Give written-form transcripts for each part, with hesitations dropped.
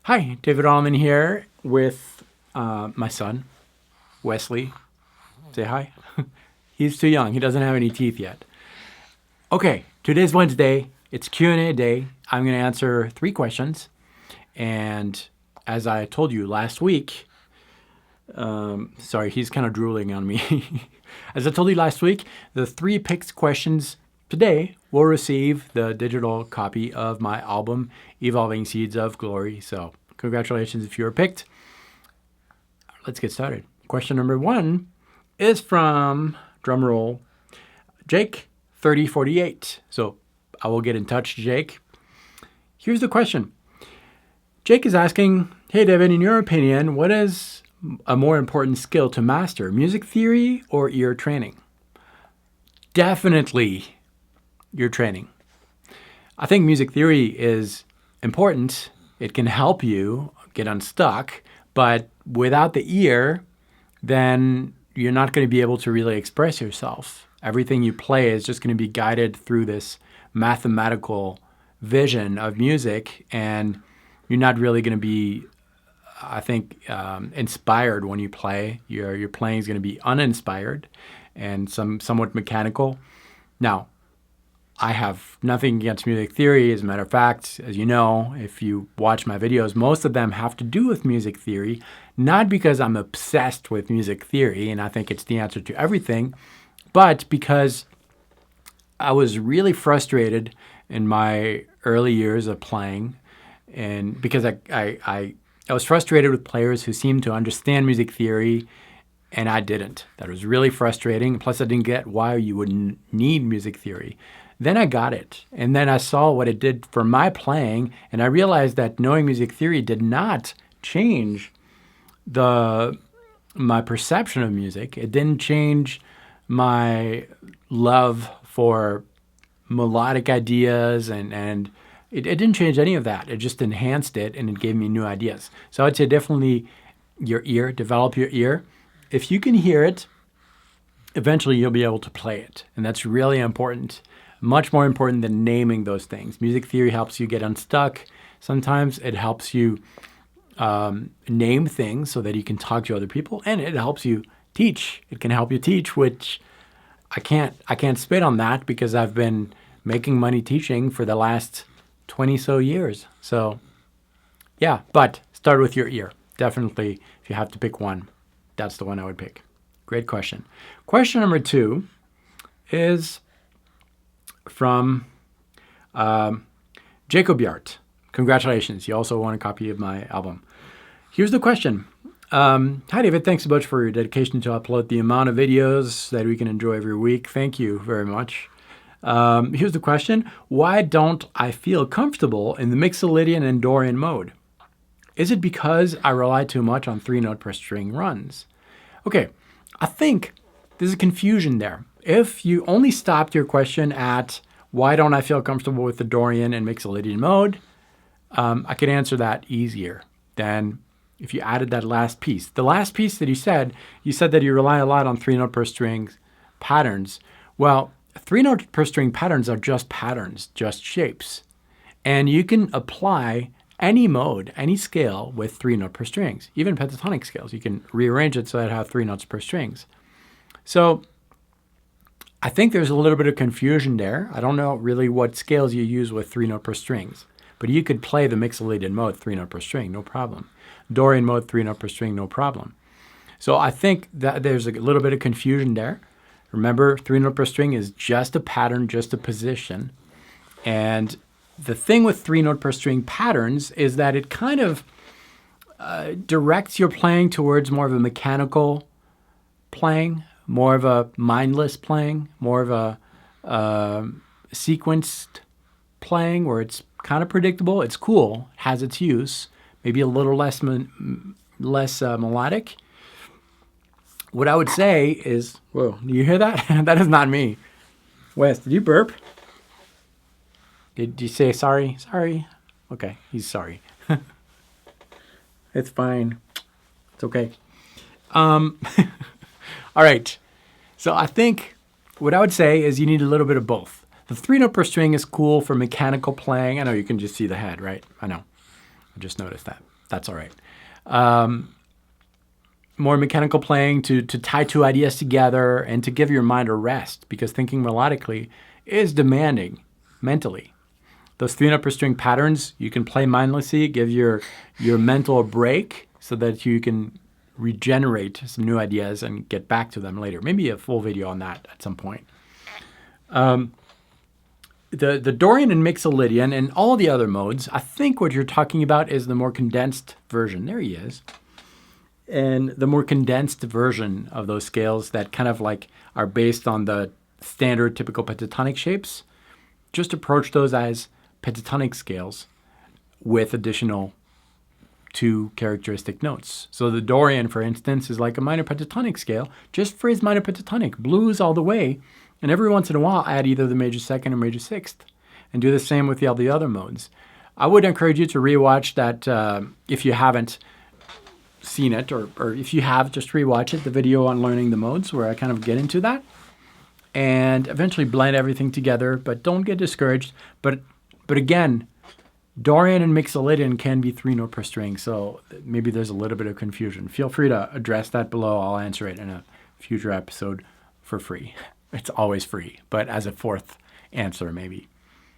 Hi, David Wallimann here with my son, Wesley. Say hi. He's too young. He doesn't have any teeth yet. Okay, today's Wednesday. It's Q&A day. I'm going to answer 3 questions. And as I told you last week, sorry, he's kind of drooling on me. As I told you last week, the 3 picked questions today will receive the digital copy of my album, Evolving Seeds of Glory. So congratulations if you were picked. Let's get started. Question number 1 is from, drumroll, Jake 3048. So I will get in touch, Jake. Here's the question. Jake is asking, hey, David, in your opinion, what is a more important skill to master, music theory or ear training? Definitely ear training. I think music theory is important. It can help you get unstuck, but without the ear, then you're not going to be able to really express yourself. Everything you play is just going to be guided through this mathematical vision of music, and you're not really going to be, I think, inspired when you play. Your playing is going to be uninspired and somewhat mechanical. Now, I have nothing against music theory. As a matter of fact, as you know, if you watch my videos, most of them have to do with music theory, not because I'm obsessed with music theory and I think it's the answer to everything, but because I was really frustrated in my early years of playing, and because I was frustrated with players who seemed to understand music theory and I didn't. That was really frustrating. Plus, I didn't get why you would need music theory. Then I got it, and then I saw what it did for my playing, and I realized that knowing music theory did not change my perception of music. It didn't change my love for melodic ideas, and it didn't change any of that. It just enhanced it, and it gave me new ideas. So I'd say definitely your ear, develop your ear. If you can hear it, eventually you'll be able to play it, and that's really important. Much more important than naming those things. Music theory helps you get unstuck. Sometimes it helps you name things so that you can talk to other people, and it helps you teach. It can help you teach, which I can't spit on that because I've been making money teaching for the last 20 so years. So yeah, but start with your ear. Definitely, if you have to pick one, that's the one I would pick. Great question. Question number 2 is from Jacob Yart. Congratulations. You also won a copy of my album. Here's the question. Hi, David. Thanks so much for your dedication to upload the amount of videos that we can enjoy every week. Thank you very much. Here's the question. Why don't I feel comfortable in the Mixolydian and Dorian mode? Is it because I rely too much on 3-note per string runs? Okay, I think there's a confusion there. If you only stopped your question at why don't I feel comfortable with the Dorian and Mixolydian mode, I could answer that easier than if you added that last piece. The last piece that you said that you rely a lot on 3-note per string patterns. Well, 3-note per string patterns are just patterns, just shapes. And you can apply any mode, any scale with 3-note per strings, even pentatonic scales. You can rearrange it so that it has 3 notes per strings. So I think there's a little bit of confusion there. I don't know really what scales you use with 3-note per strings, but you could play the Mixolydian mode 3-note per string, no problem. Dorian mode 3-note per string, no problem. So I think that there's a little bit of confusion there. Remember, 3-note per string is just a pattern, just a position. And the thing with 3-note per string patterns is that it kind of directs your playing towards more of a mechanical playing, more of a mindless playing, more of a sequenced playing where it's kind of predictable. It's cool, it has its use, maybe a little less melodic. What I would say is, whoa, do you hear that? That is not me. Wes, did you burp? Did you say sorry? Sorry? Okay, he's sorry. It's fine. It's okay. All right. So I think what I would say is you need a little bit of both. The 3-note per string is cool for mechanical playing. I know you can just see the head, right? I know. I just noticed that. That's all right. More mechanical playing to tie two ideas together and to give your mind a rest, because thinking melodically is demanding mentally. Those 3 note per string patterns, you can play mindlessly, give your mental a break so that you can regenerate some new ideas and get back to them later. Maybe a full video on that at some point. The Dorian and Mixolydian and all the other modes, I think what you're talking about is the more condensed version. There he is. And the more condensed version of those scales that kind of like are based on the standard typical pentatonic shapes. Just approach those as pentatonic scales with additional 2 characteristic notes. So the Dorian, for instance, is like a minor pentatonic scale, just phrase minor pentatonic, blues all the way, and every once in a while add either the major second or major sixth, and do the same with all the other modes. I would encourage you to rewatch that if you haven't seen it, or if you have, just rewatch it, the video on learning the modes where I kind of get into that, and eventually blend everything together, but don't get discouraged. But again, Dorian and Mixolydian can be 3 note per string, so maybe there's a little bit of confusion. Feel free to address that below. I'll answer it in a future episode for free. It's always free, but as a 4th answer maybe,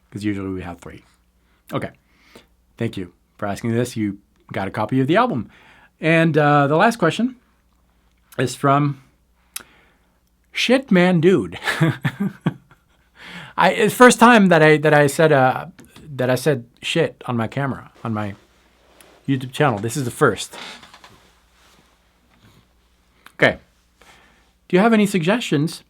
because usually we have 3. Okay, thank you for asking this. You got a copy of the album. And the last question is from Shit Man Dude. It's the first time that I said shit on my camera on my YouTube channel. This is the first. Okay. Do you have any suggestions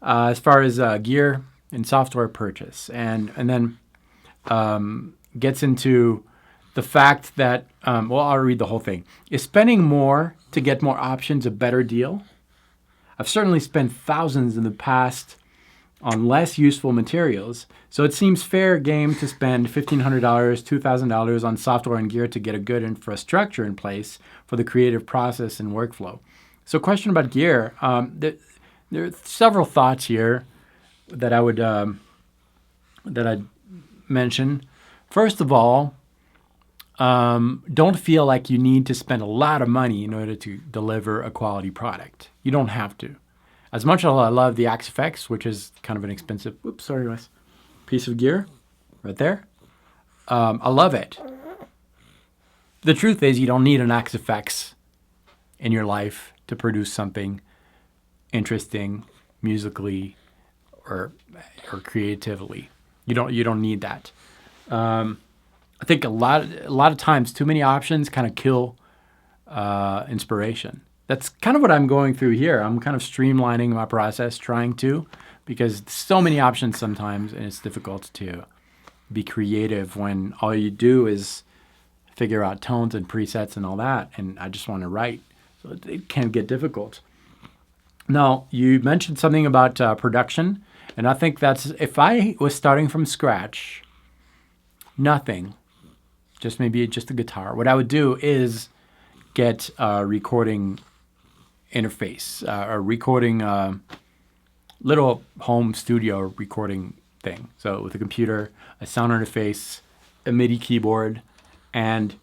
as far as gear and software purchase? And then gets into the fact that, well, I'll read the whole thing. Is spending more to get more options a better deal? I've certainly spent thousands in the past on less useful materials, so it seems fair game to spend $1,500, $2,000 on software and gear to get a good infrastructure in place for the creative process and workflow. So question about gear. There are several thoughts here that I would that I'd mention. First of all, don't feel like you need to spend a lot of money in order to deliver a quality product. You don't have to. As much as I love the Axe FX, which is kind of an expensive, piece of gear right there, I love it. The truth is you don't need an Axe FX in your life to produce something interesting musically or creatively. You don't need that. I think a lot of times too many options kind of kill inspiration. That's kind of what I'm going through here. I'm kind of streamlining my process, trying to, because so many options sometimes, and it's difficult to be creative when all you do is figure out tones and presets and all that, and I just want to write. So it can get difficult. Now, you mentioned something about production, and I think that's, if I was starting from scratch, nothing, just maybe just a guitar, what I would do is get a recording interface, a recording little home studio recording thing. So with a computer, a sound interface, a MIDI keyboard, and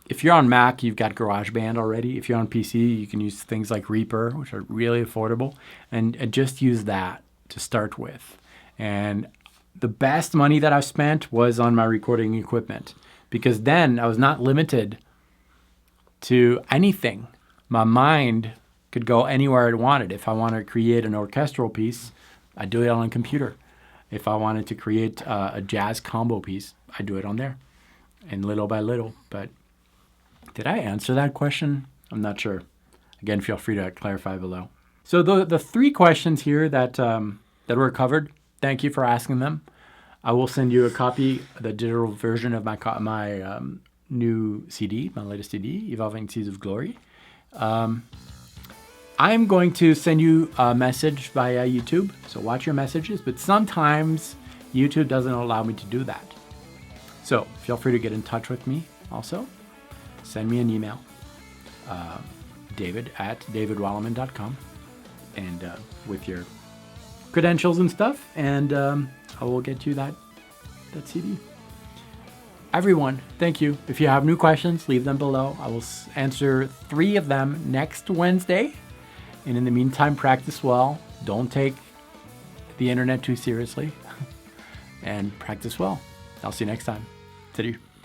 if you're on Mac, you've got GarageBand already. If you're on PC, you can use things like Reaper, which are really affordable, and just use that to start with. And the best money that I've spent was on my recording equipment, because then I was not limited to anything. My mind could go anywhere it wanted. If I wanted to create an orchestral piece, I'd do it on a computer. If I wanted to create a jazz combo piece, I'd do it on there, and little by little. But did I answer that question? I'm not sure. Again, feel free to clarify below. So the 3 questions here that were covered, thank you for asking them. I will send you a copy, the digital version of my new CD, my latest CD, Evolving Seeds of Glory. I'm going to send you a message via YouTube, so watch your messages, but sometimes YouTube doesn't allow me to do that. So feel free to get in touch with me also. Send me an email, david@davidwallimann.com, and with your credentials and stuff, and I will get you that CD. Everyone, thank you. If you have new questions, leave them below. I will answer 3 of them next Wednesday. And in the meantime, practice well. Don't take the internet too seriously. And practice well. I'll see you next time. Salut.